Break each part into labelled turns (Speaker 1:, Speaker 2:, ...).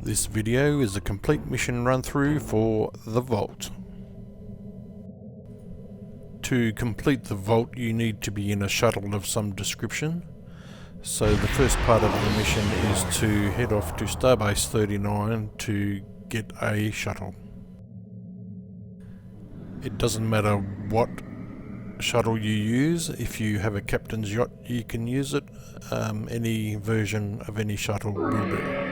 Speaker 1: This video is a complete mission run through for the Vault. To complete the Vault you need to be in a shuttle of some description. So the first part of the mission is to head off to Starbase 39 to get a shuttle. It doesn't matter what shuttle you use. If you have a captain's yacht you can use it. Any version of any shuttle will do.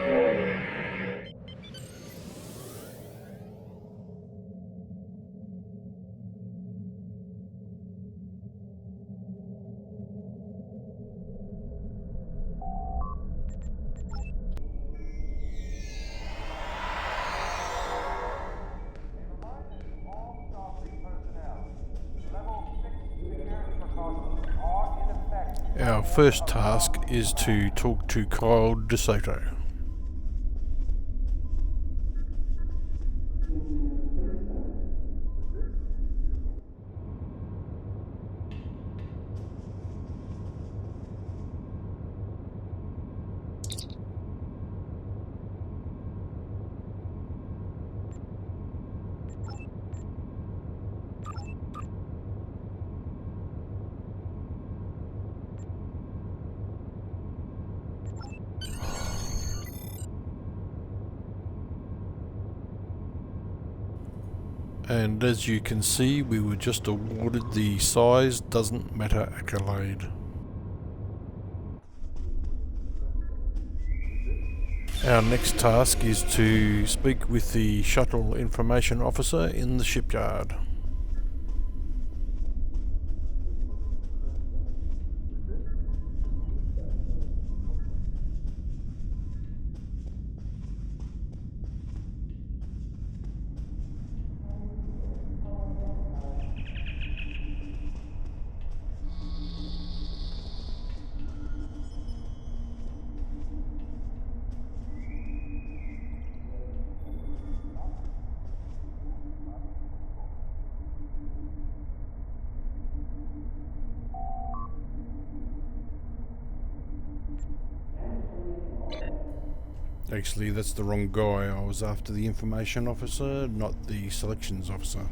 Speaker 1: Our first task is to talk to Kyle DeSoto. And as you can see, we were just awarded the size doesn't matter accolade. Our next task is to speak with the shuttle information officer in the shipyard. Actually, that's the wrong guy. I was after the information officer, not the selections officer.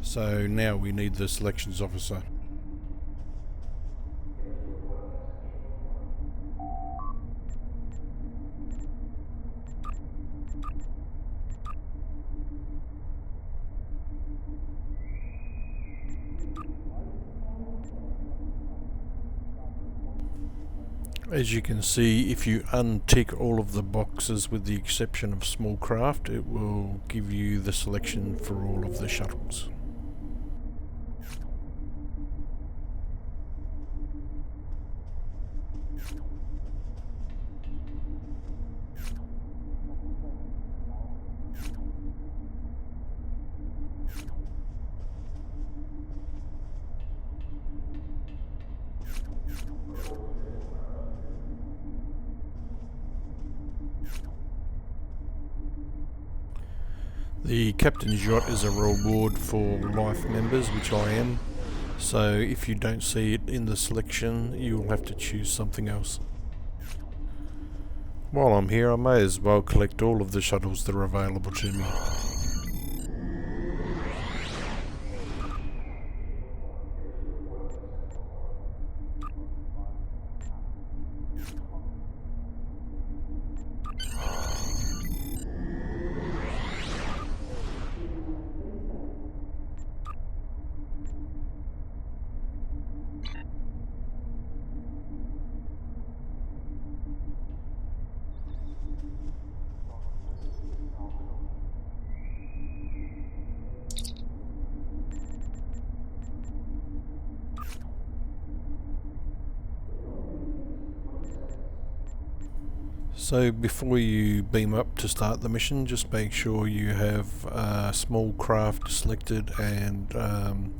Speaker 1: So now we need the selections officer. As you can see, if you untick all of the boxes with the exception of small craft, it will give you the selection for all of the shuttles. The captain's yacht is a reward for life members, which I am, so if you don't see it in the selection you'll have to choose something else. While I'm here I may as well collect all of the shuttles that are available to me. So before you beam up to start the mission, just make sure you have a small craft selected and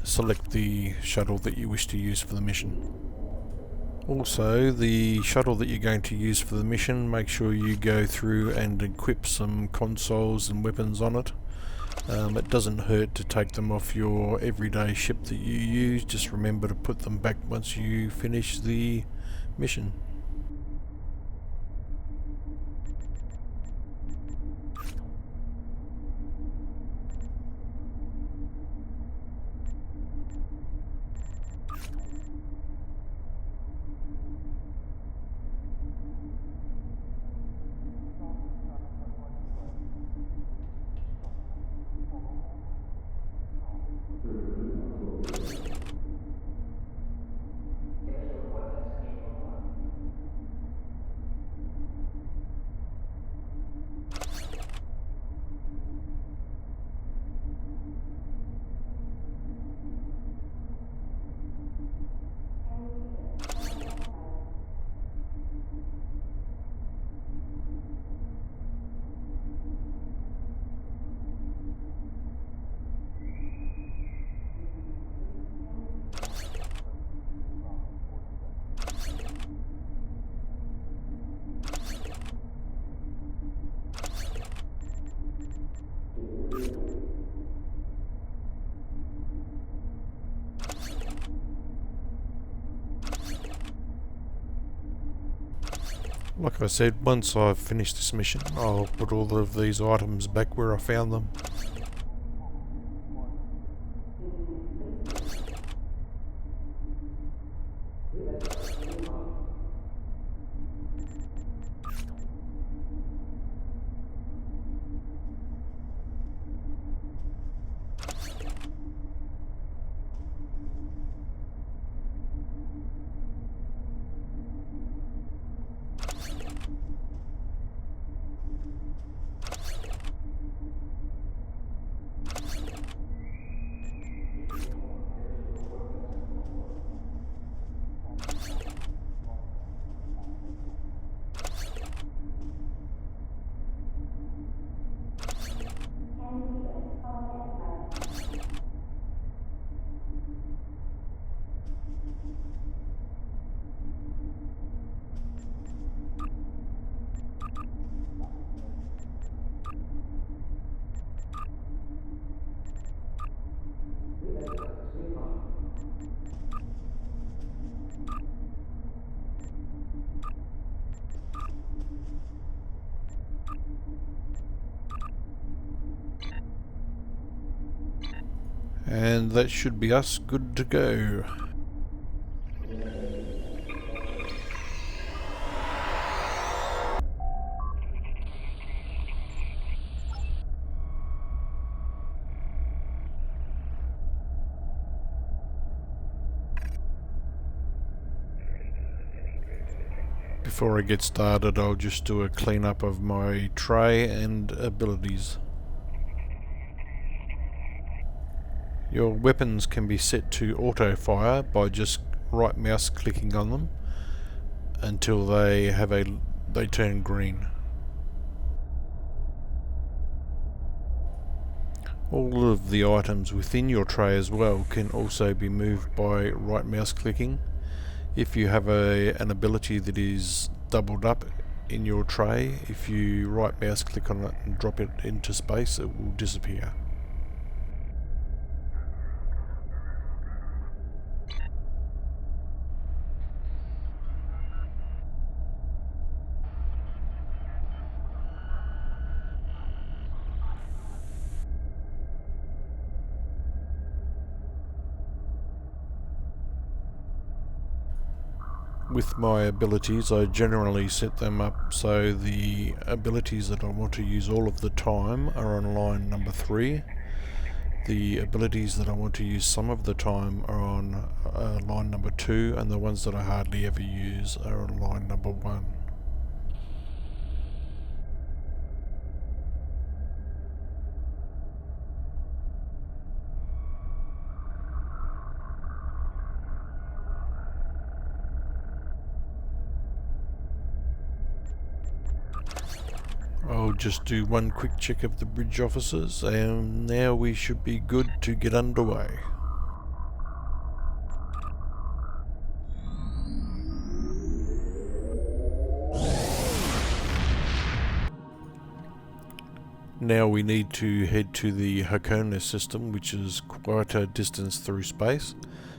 Speaker 1: select the shuttle that you wish to use for the mission. Also, the shuttle that you're going to use for the mission, make sure you go through and equip some consoles and weapons on it. It doesn't hurt to take them off your everyday ship that you use, just remember to put them back once you finish the mission. Like I said, once I've finished this mission, I'll put all of these items back where I found them. And that should be us good to go. Before I get started, I'll just do a cleanup of my tray and abilities. Your weapons can be set to auto fire by just right mouse clicking on them until they turn green. All of the items within your tray as well can also be moved by right mouse clicking. If you have an ability that is doubled up in your tray, if you right mouse click on it and drop it into space, it will disappear. With my abilities, I generally set them up so the abilities that I want to use all of the time are on line number 3. The abilities that I want to use some of the time are on line number 2, and the ones that I hardly ever use are on line number 1. just do one quick check of the bridge officers, and now we should be good to get underway. Now we need to head to the Hakona system, which is quite a distance through space,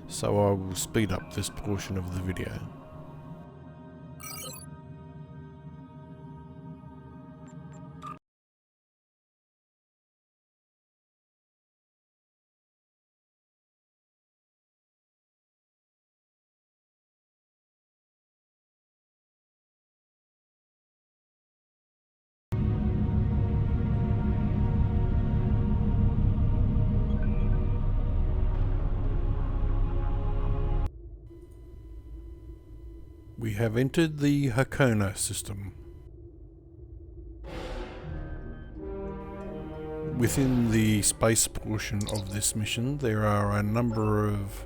Speaker 1: so I will speed up this portion of the video. We have entered the Hakona system. Within the space portion of this mission, there are a number of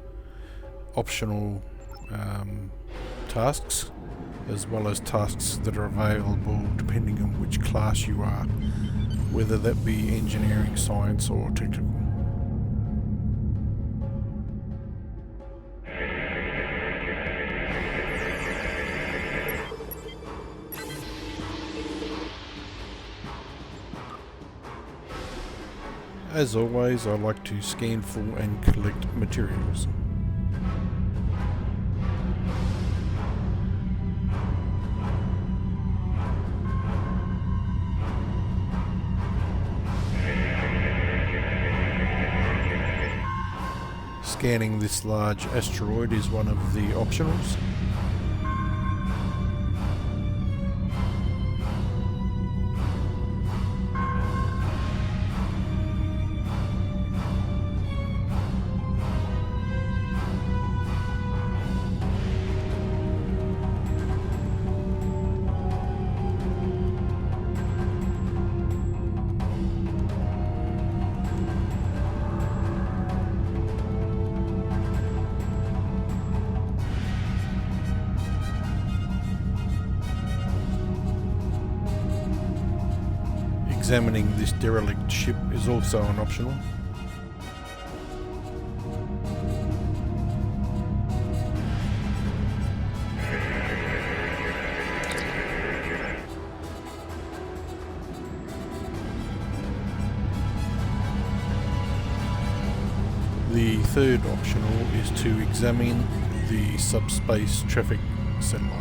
Speaker 1: optional tasks, as well as tasks that are available depending on which class you are, whether that be engineering, science or technical. As always, I like to scan for and collect materials. Scanning this large asteroid is one of the optionals. Examining this derelict ship is also an optional. The third optional is to examine the subspace traffic satellite.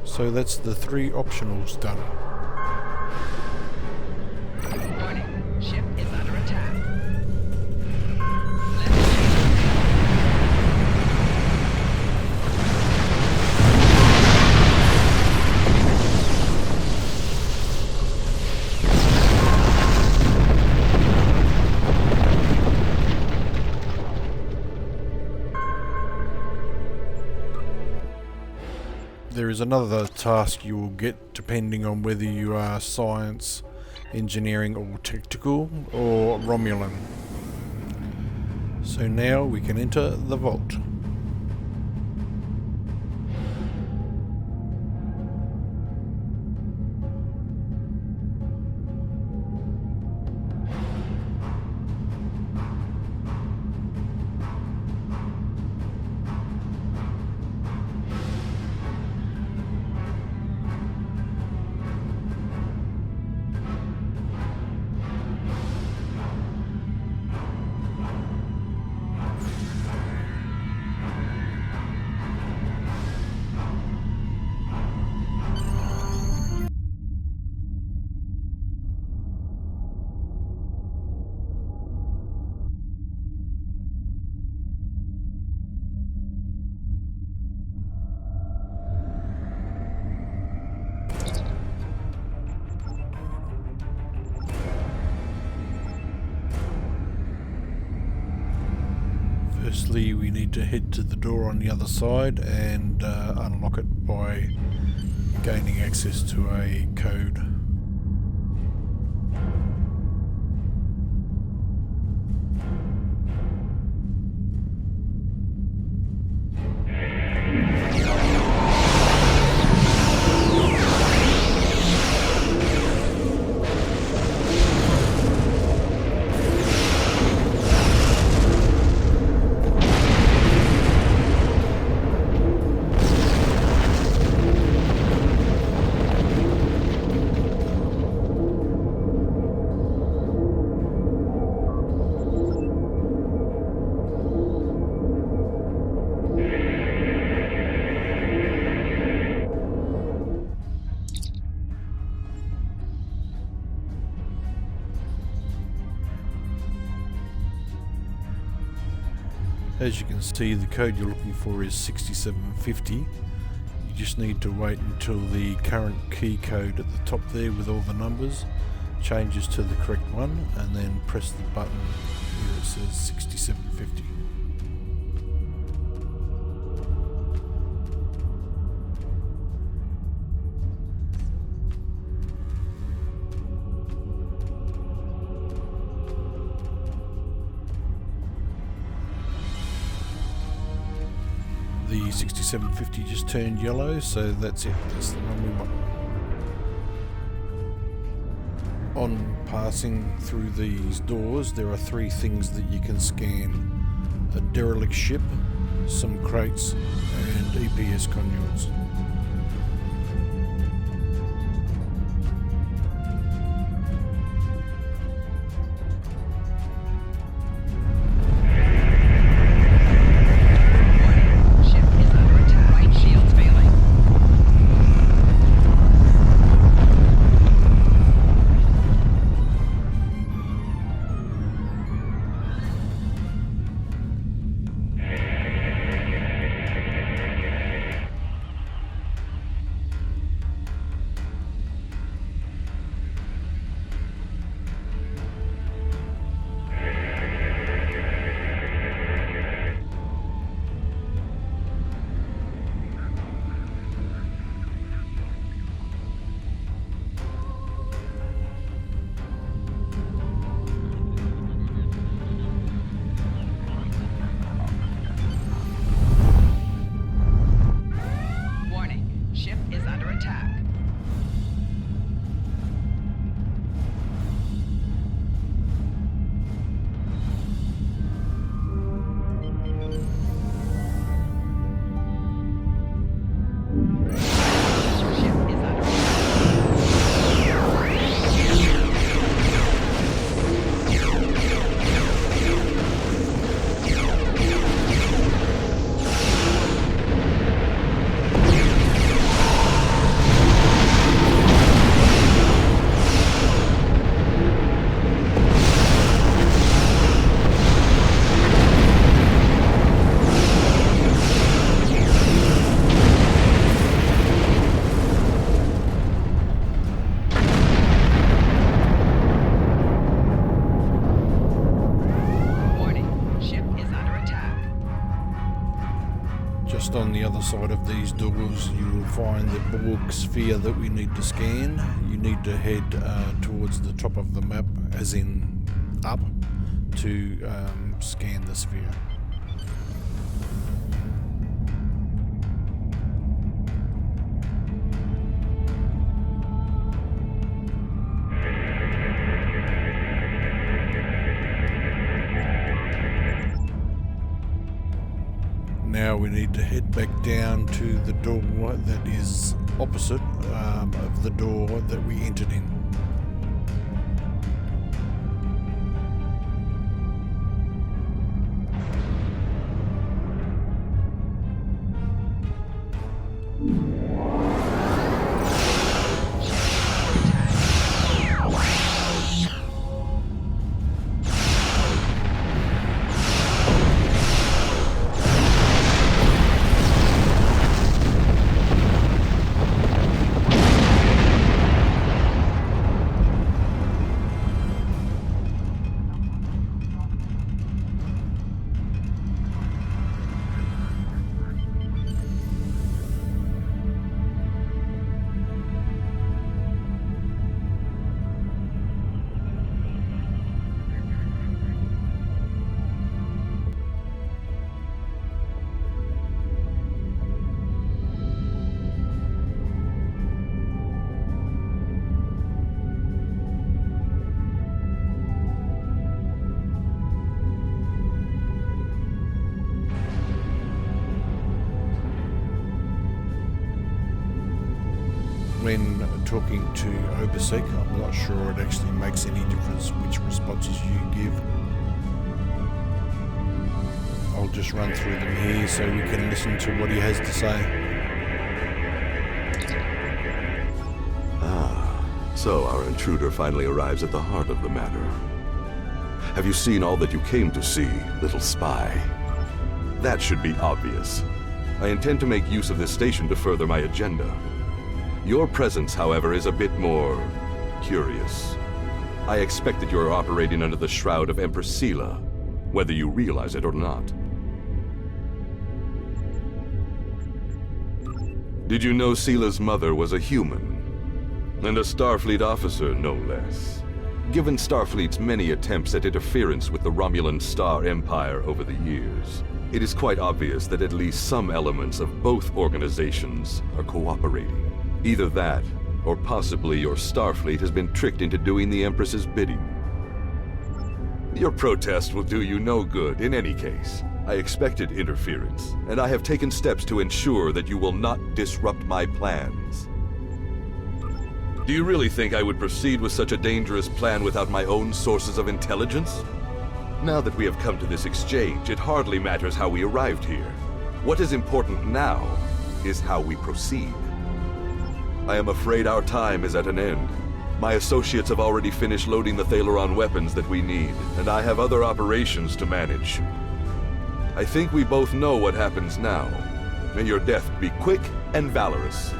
Speaker 1: So that's the three optionals done.
Speaker 2: Warning, ship is under attack.
Speaker 1: There is another task you will get depending on whether you are science, engineering or technical, or Romulan. So now we can enter the vault. Firstly, we need to head to the door on the other side and unlock it by gaining access to a code. As you can see, the code you're looking for is 6750. You just need to wait until the current key code at the top there with all the numbers changes to the correct one, and then press the button where it says 6750. The 6750 just turned yellow, so that's it. That's the one we want. On passing through these doors, there are 3 things that you can scan: a derelict ship, some crates, and EPS conduits. Just on the other side of these doors, you will find the Borg sphere that we need to scan. You need to head towards the top of the map, as in up, to scan the sphere. Now we need to head back down to the door that is opposite of the door that we entered in. when talking to OverSec. I'm not sure it actually makes any difference which responses you give. I'll just run through them here so we can listen to what he has to say.
Speaker 3: So our intruder finally arrives at the heart of the matter. Have you seen all that you came to see, little spy? That should be obvious. I intend to make use of this station to further my agenda. Your presence, however, is a bit more curious. I expect that you are operating under the shroud of Empress Sela, whether you realize it or not. Did you know Sela's mother was a human? And a Starfleet officer, no less. Given Starfleet's many attempts at interference with the Romulan Star Empire over the years, it is quite obvious that at least some elements of both organizations are cooperating. Either that, or possibly your Starfleet has been tricked into doing the Empress's bidding. Your protest will do you no good in any case. I expected interference, and I have taken steps to ensure that you will not disrupt my plans. Do you really think I would proceed with such a dangerous plan without my own sources of intelligence? Now that we have come to this exchange, it hardly matters how we arrived here. What is important now is how we proceed. I am afraid our time is at an end. My associates have already finished loading the Thalaron weapons that we need, and I have other operations to manage. I think we both know what happens now. May your death be quick and valorous.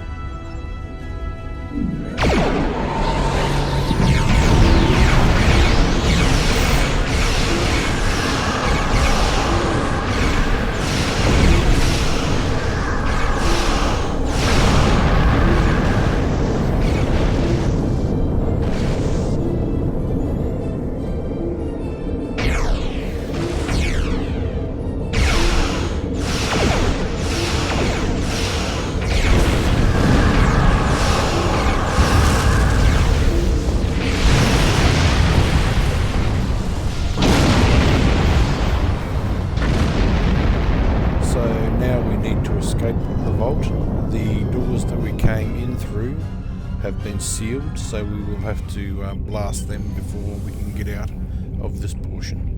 Speaker 1: Have been sealed, so we will have to blast them before we can get out of this portion.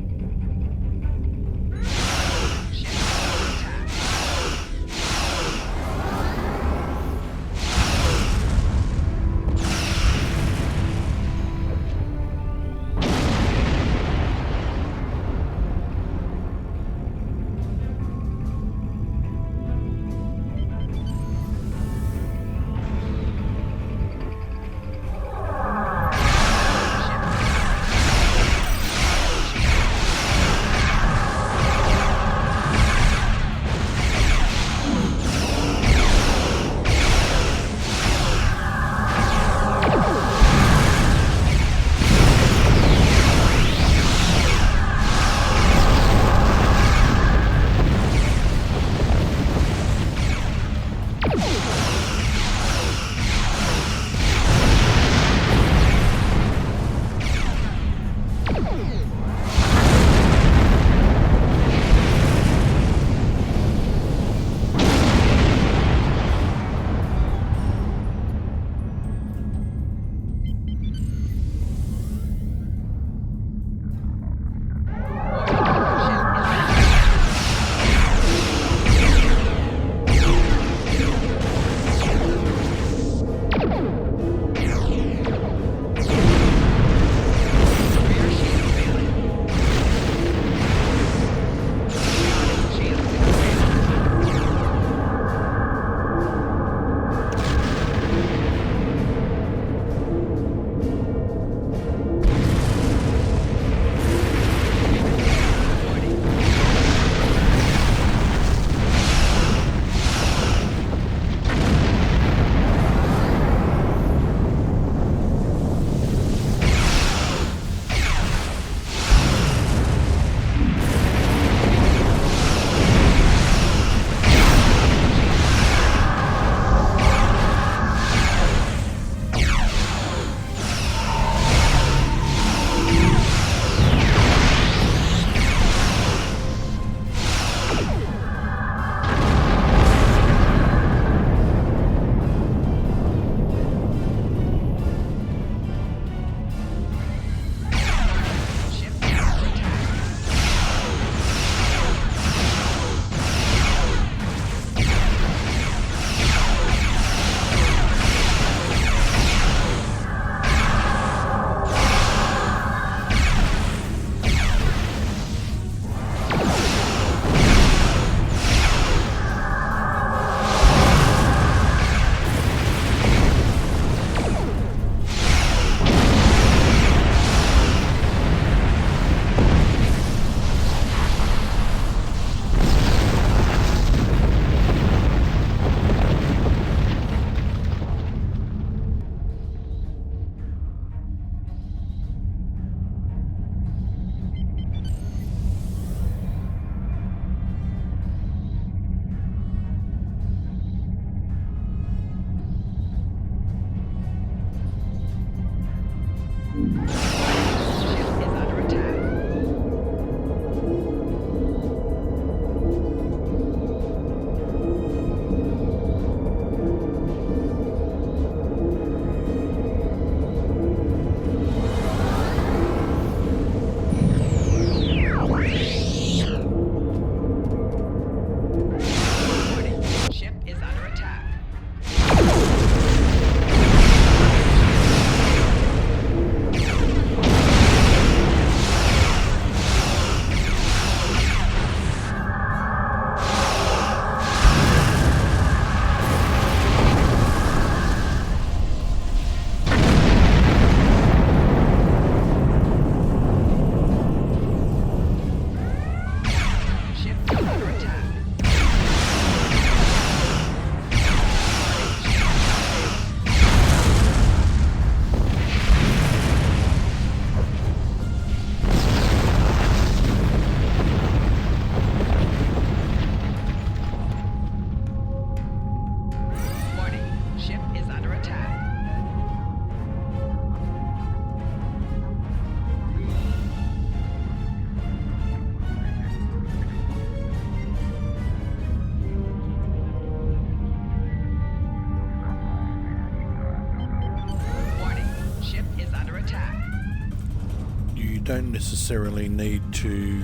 Speaker 1: don't necessarily need to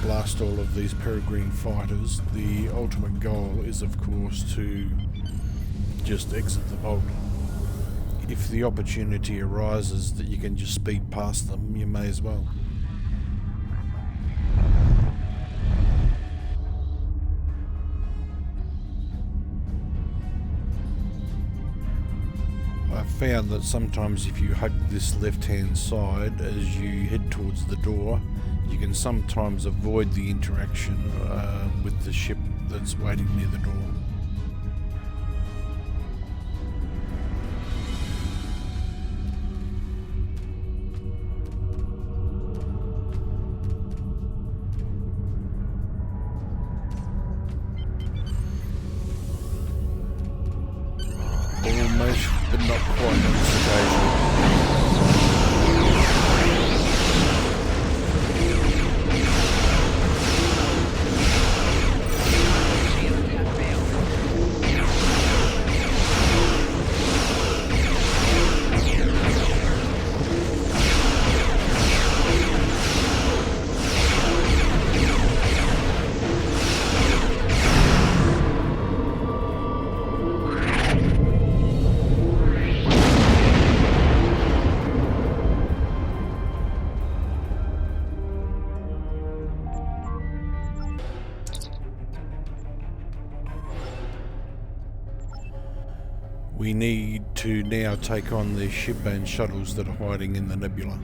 Speaker 1: blast all of these peregrine fighters. The ultimate goal is, of course, to just exit the vault. If the opportunity arises that you can just speed past them, you may as well. I found that sometimes if you hug this left-hand side as you head towards the door, you can sometimes avoid the interaction with the ship that's waiting near the door. Almost, but not quite on this occasion. We need to now take on the ship and shuttles that are hiding in the nebula.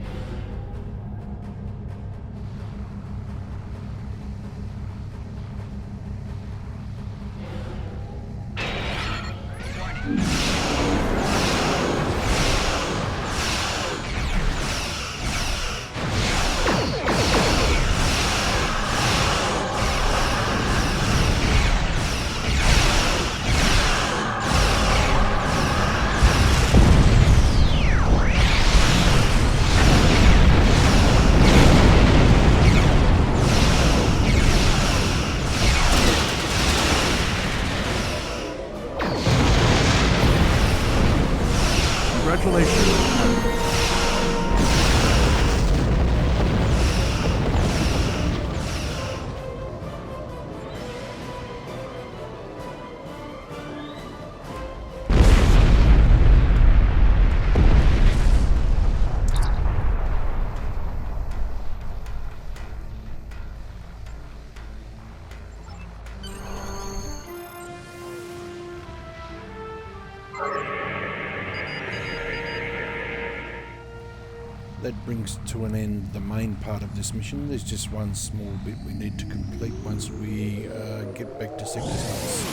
Speaker 1: That brings to an end the main part of this mission. There's just one small bit we need to complete once we get back to Sector 6.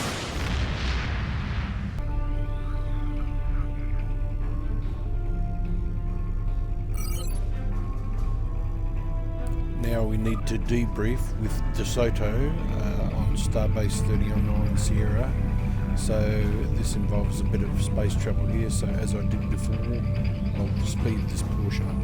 Speaker 1: Now we need to debrief with DeSoto on Starbase 3009 Sierra. So this involves a bit of space travel here, so as I did before, I'll speed this portion up.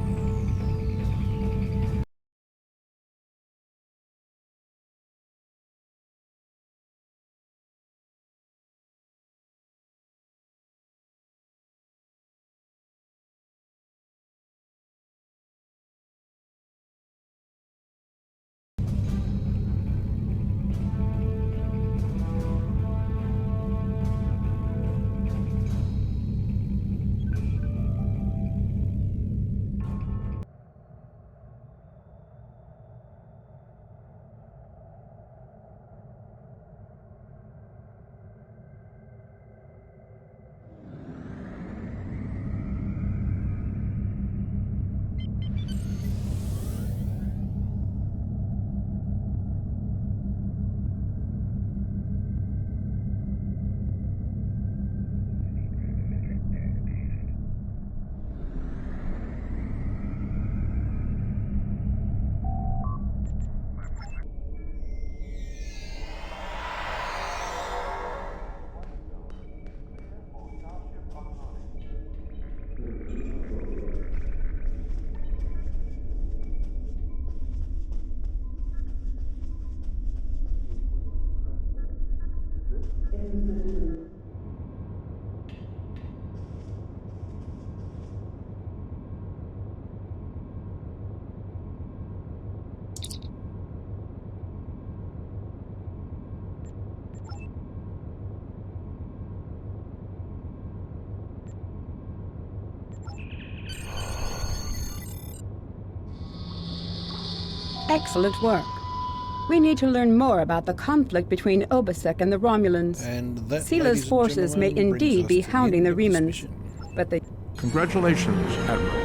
Speaker 4: Excellent work. We need to learn more about the conflict between Obasek and the Romulans.
Speaker 1: And that,
Speaker 4: Sila's
Speaker 1: ladies and
Speaker 4: forces may
Speaker 1: gentlemen, brings
Speaker 4: indeed
Speaker 1: us
Speaker 4: be
Speaker 1: to the
Speaker 4: hounding
Speaker 1: end
Speaker 4: the
Speaker 1: of this
Speaker 4: Remans,
Speaker 1: mission.
Speaker 4: but they...
Speaker 5: Congratulations, Admiral.